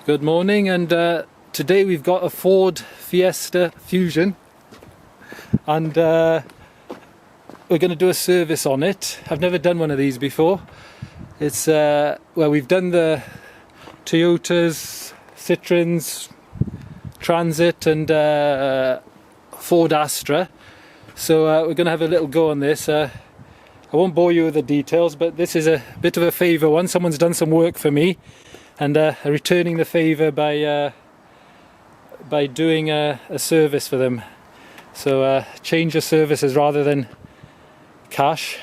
Good morning, and today we've got a Ford Fiesta Fusion, and we're going to do a service on it. I've never done one of these before. It's well, we've done the Toyotas, Citroens, Transit and Ford Astra, so we're going to have a little go on this. I won't bore you with the details, but this is a bit of a favour one. Someone's done some work for me, and returning the favour by doing a service for them. So change of services rather than cash.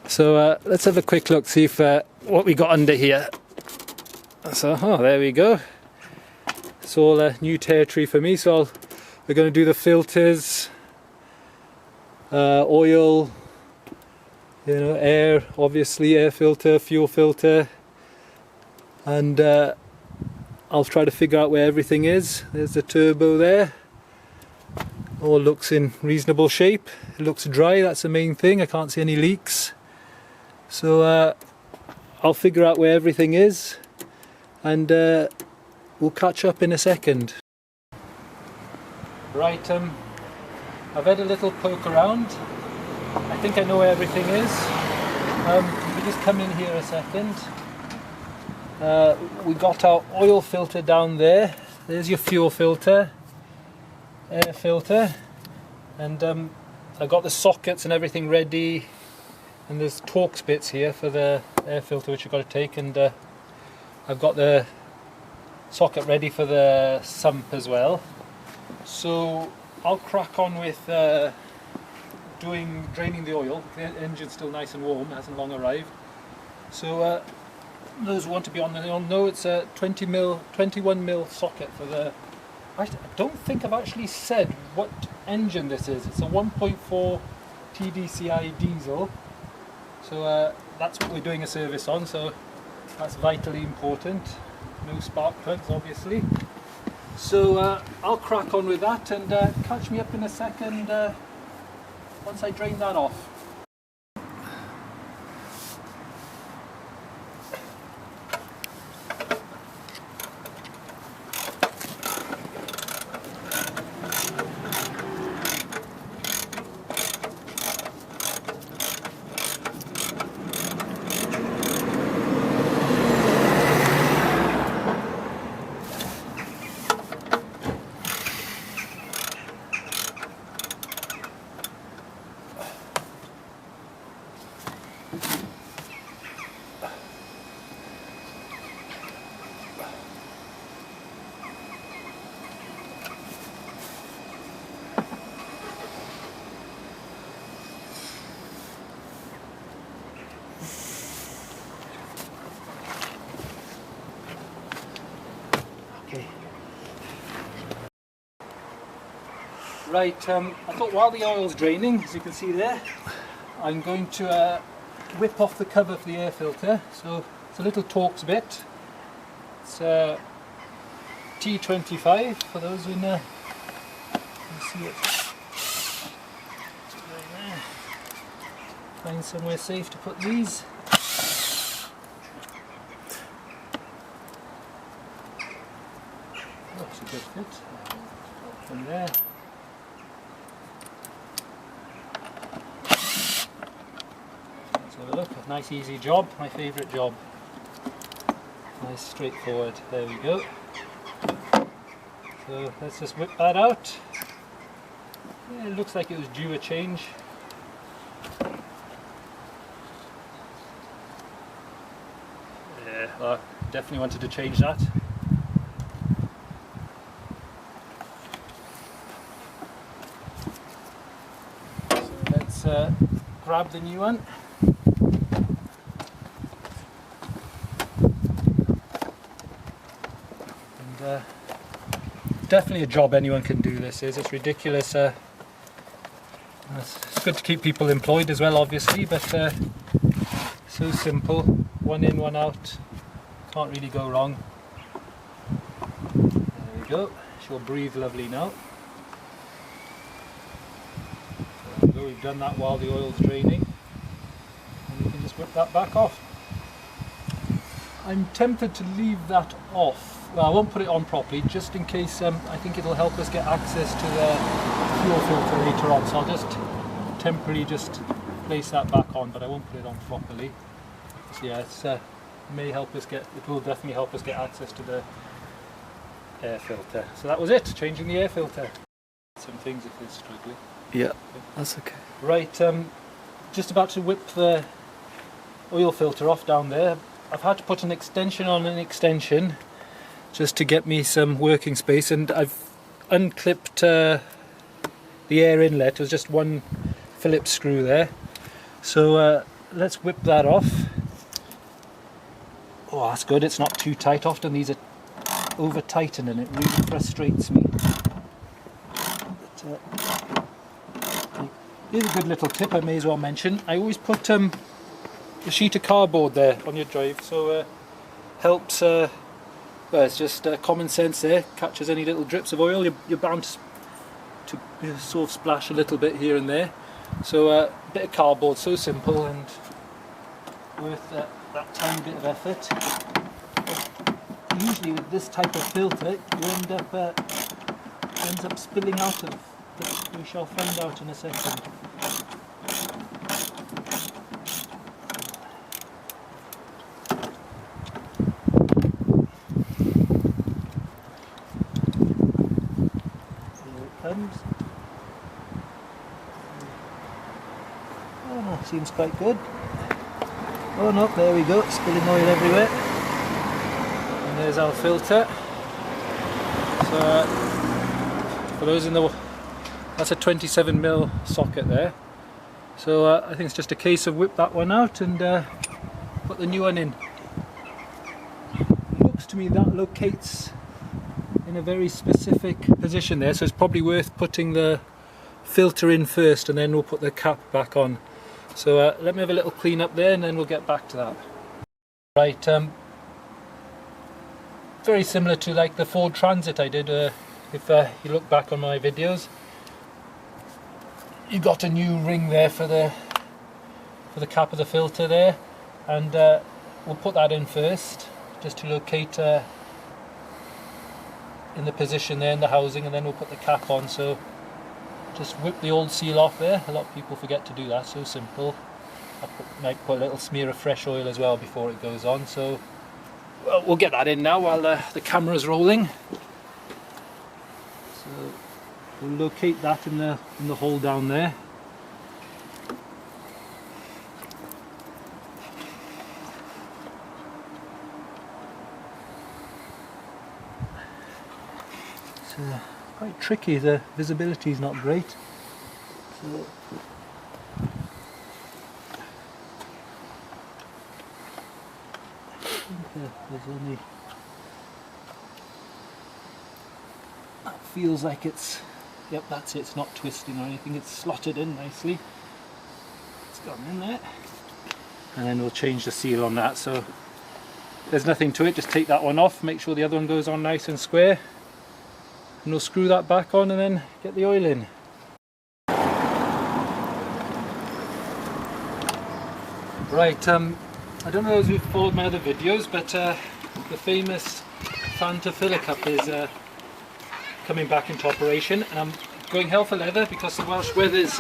So let's have a quick look, see if what we got under here. So there we go. It's all new territory for me. So we're going to do the filters, oil, air, obviously air filter, fuel filter. And I'll try to figure out where everything is. There's the turbo there. All looks in reasonable shape. It looks dry, that's the main thing. I can't see any leaks. So I'll figure out where everything is, and we'll catch up in a second. Right, I've had a little poke around. I think I know where everything is. We just come in here a second. We got our oil filter down there. There's your fuel filter, air filter, and I got the sockets and everything ready, and there's Torx bits here for the air filter which I've got to take, and I've got the socket ready for the sump as well. So I'll crack on with draining the oil. The engine's still nice and warm, hasn't long arrived. So those who want to be on the know it's a 21mm socket for the. I don't think I've actually said what engine this is. It's a 1.4 tdci diesel. So that's what we're doing a service on. So that's vitally important. No spark plugs, obviously. So I'll crack on with that, and catch me up in a second once I drain that off. Right, I thought while the oil's draining, as you can see there, I'm going to whip off the cover for the air filter. So it's a little Torx bit. It's T25 for those who know. You see it. Right there. Find somewhere safe to put these. That's a good fit. From there. Have a look, a nice easy job, my favourite job. Nice straightforward, there we go. So let's just whip that out. Yeah, it looks like it was due a change. Yeah, well, definitely wanted to change that. So let's grab the new one. Definitely a job anyone can do. This is, it's ridiculous. It's good to keep people employed as well, obviously, but so simple. One in, one out, can't really go wrong. There we go. She'll breathe lovely now. So there we go. We've done that while the oil's draining, and we can just whip that back off. I'm tempted to leave that off Well, I won't put it on properly, just in case. I think it'll help us get access to the fuel filter later on, so I'll just temporarily just place that back on, but I won't put it on properly. So yeah, it will definitely help us get access to the air filter. So that was it, changing the air filter. Some things if it's struggling. Yeah, that's okay. Right, just about to whip the oil filter off down there. I've had to put an extension on an extension just to get me some working space, and I've unclipped the air inlet. It was just one Phillips screw there. So let's whip that off. Oh, that's good, it's not too tight. Often these are over tightened and it really frustrates me. But, here's a good little tip I may as well mention. I always put a sheet of cardboard there on your drive, so helps. Well, it's just common sense there. Catches any little drips of oil. You're bound to sort of splash a little bit here and there. So a bit of cardboard, so simple and worth that tiny bit of effort. Usually with this type of filter, you ends up spilling out of. But we shall find out in a second. Here it comes. Oh, seems quite good. Oh no, there we go, spilling oil everywhere. And there's our filter. So for those in the, that's a 27mm socket there. So I think it's just a case of whip that one out and put the new one in. Looks to me that locates in a very specific position there, so it's probably worth putting the filter in first and then we'll put the cap back on. So let me have a little clean up there and then we'll get back to that. Right, very similar to like the Ford Transit I did, if you look back on my videos. You got a new ring there for the cap of the filter there, and we'll put that in first just to locate in the position there in the housing, and then we'll put the cap on. So just whip the old seal off there. A lot of people forget to do that, so simple. I might put a little smear of fresh oil as well before it goes on. So well, we'll get that in now while the camera's rolling. So we'll locate that in the hole down there. It's quite tricky, the visibility is not great. So there's only, that feels like it's, yep, that's it, it's not twisting or anything, it's slotted in nicely. It's gone in there. And then we'll change the seal on that, so there's nothing to it, just take that one off, make sure the other one goes on nice and square. And we'll screw that back on and then get the oil in. Right, I don't know if you've followed my other videos, but the famous Fanta filler cup is coming back into operation, and I'm going hell for leather because the Welsh weather's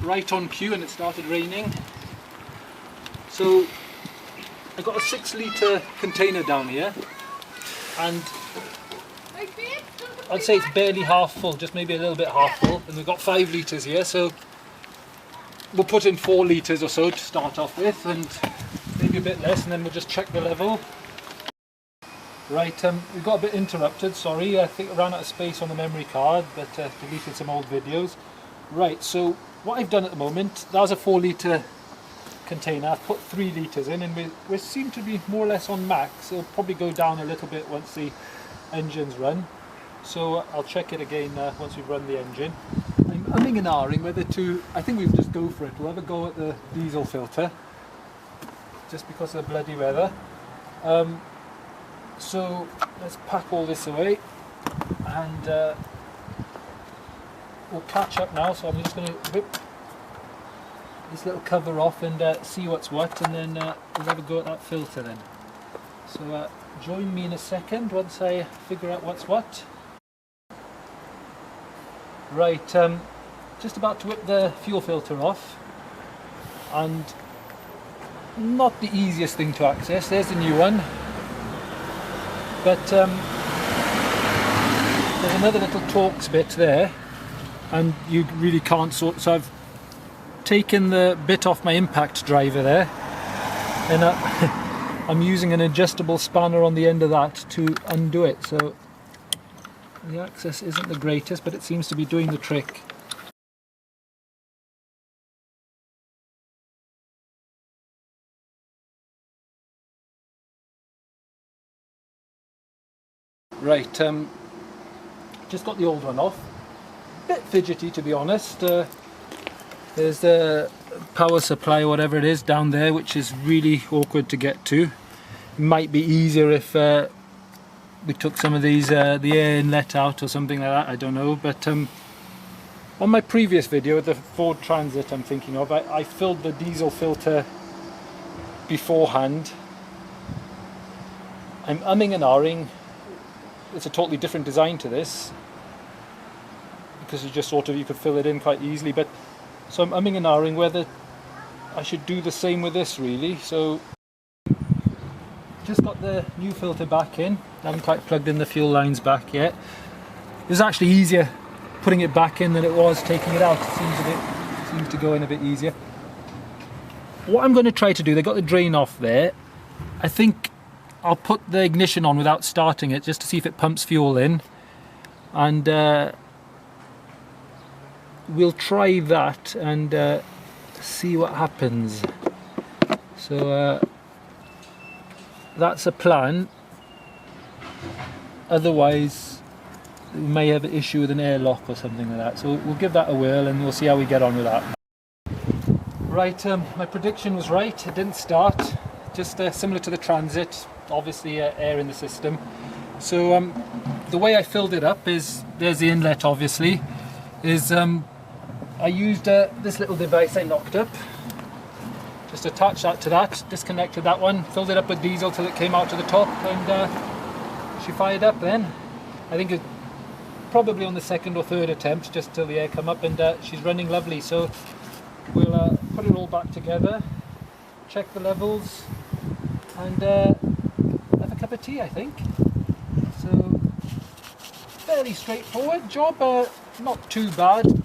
right on cue and it started raining. So I got a 6-litre container down here, and I'd say it's barely half full, just maybe a little bit half full, and we've got 5 litres here, so we'll put in 4 litres or so to start off with, and maybe a bit less, and then we'll just check the level. Right, we got a bit interrupted, sorry, I think I ran out of space on the memory card, but deleted some old videos. Right, so what I've done at the moment, that was a 4 litre container, I've put 3 litres in, and we seem to be more or less on max. It'll probably go down a little bit once the engine's run. So I'll check it again once we've run the engine. I'm umming and ahhing whether to, I think we'll just go for it. We'll have a go at the diesel filter, just because of the bloody weather. So let's pack all this away, and we'll catch up now. So I'm just going to rip this little cover off and see what's what, and then we'll have a go at that filter then. So join me in a second once I figure out what's what. Right, just about to whip the fuel filter off, and not the easiest thing to access. There's the new one, but there's another little Torx bit there, and you really can't sort. So I've taken the bit off my impact driver there, and I'm using an adjustable spanner on the end of that to undo it. So the access isn't the greatest, but it seems to be doing the trick. Right, just got the old one off. Bit fidgety, to be honest. There's the power supply or whatever it is down there, which is really awkward to get to. Might be easier if we took some of these, the air inlet out or something like that, I don't know. But on my previous video, the Ford Transit I'm thinking of, I filled the diesel filter beforehand. I'm umming and ahhing. It's a totally different design to this, because you just sort of, you could fill it in quite easily. But so I'm umming and ahhing whether I should do the same with this, really. So just got the new filter back in. I haven't quite plugged in the fuel lines back yet. It was actually easier putting it back in than it was taking it out. It seems to go in a bit easier. What I'm going to try to do, they got the drain off there. I think I'll put the ignition on without starting it, just to see if it pumps fuel in, and we'll try that and see what happens. So that's a plan. Otherwise we may have an issue with an airlock or something like that, so we'll give that a whirl and we'll see how we get on with that. Right, my prediction was right. It didn't start, just similar to the Transit, obviously air in the system. So the way I filled it up is, there's the inlet obviously, is I used this little device I knocked up, just attached that to that, disconnected that one, filled it up with diesel till it came out to the top, and she fired up then. I think it's probably on the second or third attempt, just till the air come up, and she's running lovely. So we'll put it all back together, check the levels, and have a cup of tea, I think. So fairly straightforward job, not too bad.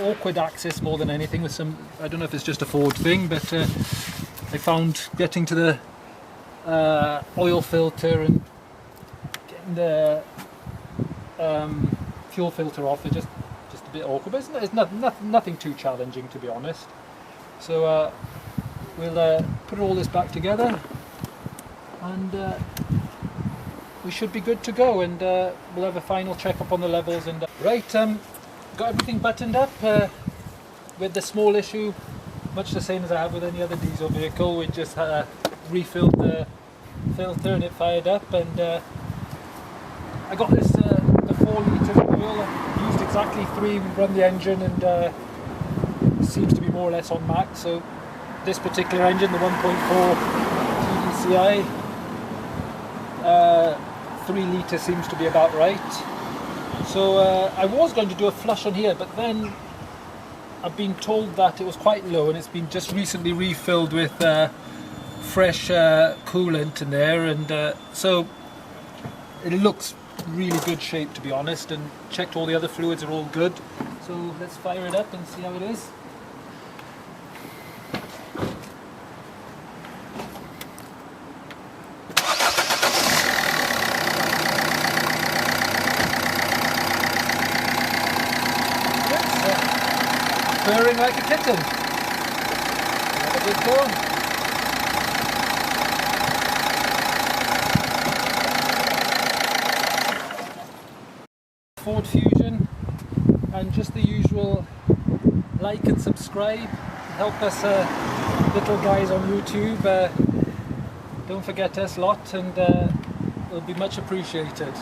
Awkward access more than anything with some, I don't know if it's just a Ford thing, but I found getting to the oil filter and getting the fuel filter off is just a bit awkward, but it's nothing too challenging, to be honest. So we'll put all this back together, and we should be good to go, and we'll have a final check up on the levels. And right, got everything buttoned up, with the small issue, much the same as I have with any other diesel vehicle. We just refilled the filter and it fired up, and I got this the 4 litre oil. I used exactly 3. We run the engine, and it seems to be more or less on max. So this particular engine, the 1.4 tdci, 3 litre seems to be about right. So I was going to do a flush on here, but then I've been told that it was quite low, and it's been just recently refilled with fresh coolant in there, and so it looks really good shape, to be honest, and checked all the other fluids are all good. So let's fire it up and see how it is. Purring like a kitten. Have a good go. Ford Fusion, and just the usual like and subscribe. Help us little guys on YouTube. Don't forget us lot, and it'll be much appreciated.